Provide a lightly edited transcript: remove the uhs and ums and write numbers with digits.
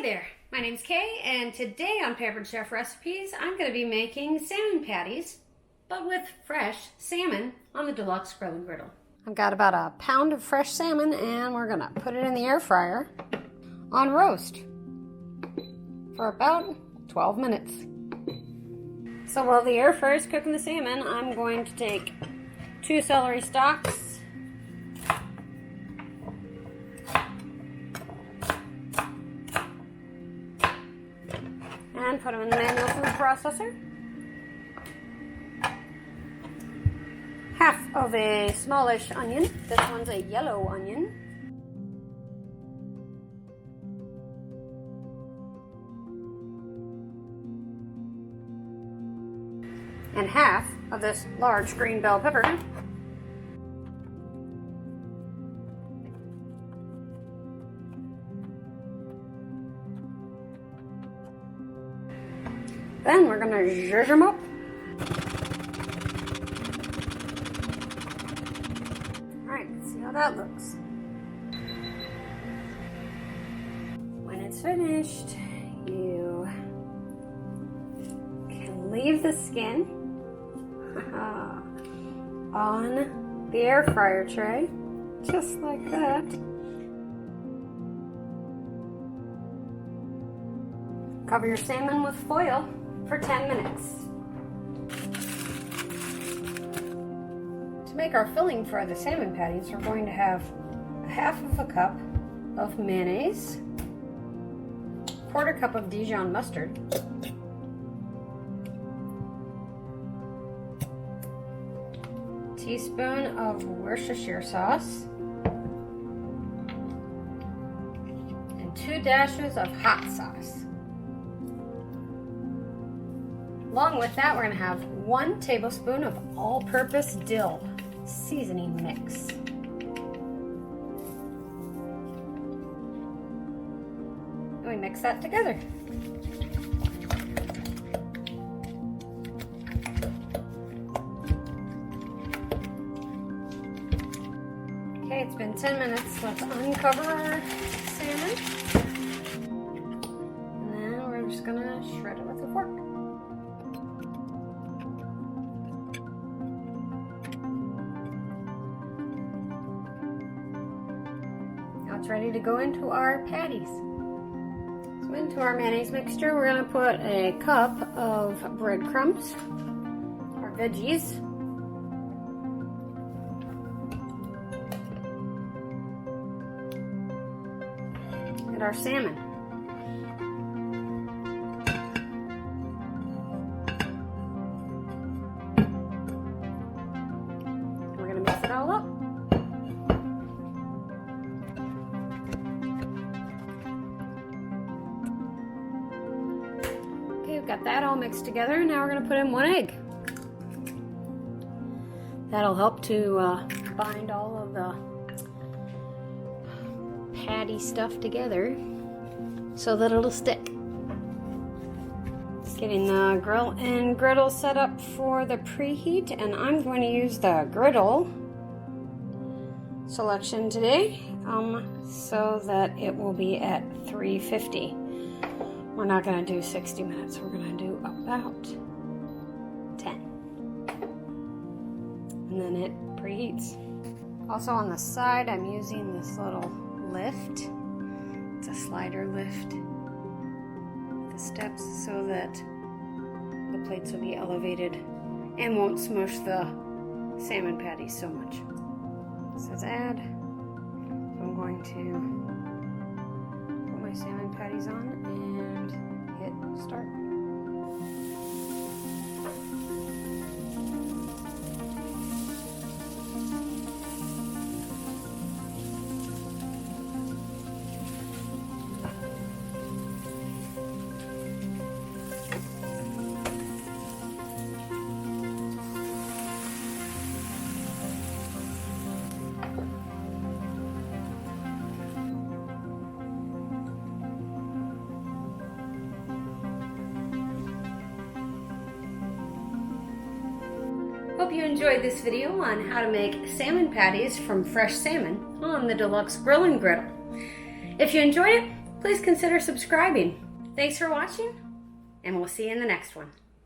there, my name's Kay, and today on Pampered Chef Recipes, I'm going to be making salmon patties, but with fresh salmon on the deluxe grill and griddle. I've got about a pound of fresh salmon, and we're going to put it in the air fryer on roast for about 12 minutes. So while the air fryer is cooking the salmon, I'm going to take 2 celery stalks, and put them in the manual food processor. Half of a smallish onion. This one's a yellow onion. And half of this large green bell pepper. Then we're going to zhuzh them up. Alright, let's see how that looks. When it's finished, you can leave the skin on the air fryer tray, just like that. Cover your salmon with foil for 10 minutes. To make our filling for the salmon patties, we're going to have a half of a cup of mayonnaise, 1/4 cup of Dijon mustard, teaspoon of Worcestershire sauce, and 2 dashes of hot sauce. Along with that, we're going to have 1 tablespoon of all-purpose dill seasoning mix. And we mix that together. Okay, it's been 10 minutes. Let's uncover our salmon. And then we're just going to shred it with a fork. It's ready to go into our patties. So into our mayonnaise mixture, we're going to put a cup of breadcrumbs, our veggies, and our salmon. We're going to mix it all up. We've got that all mixed together. Now we're going to put in 1 egg. That'll help to bind all of the patty stuff together so that it'll stick. Getting the grill and griddle set up for the preheat, and I'm going to use the griddle selection today so that it will be at 350. We're not going to do 60 minutes. We're going to do about 10. And then it preheats. Also on the side, I'm using this little lift. It's a slider lift. The steps so that the plates will be elevated and won't smush the salmon patties so much. It says add. So I'm going to put my salmon patties on and hit start. Hope you enjoyed this video on how to make salmon patties from fresh salmon on the deluxe grill and griddle. If you enjoyed it, please consider subscribing. Thanks for watching, and we'll see you in the next one.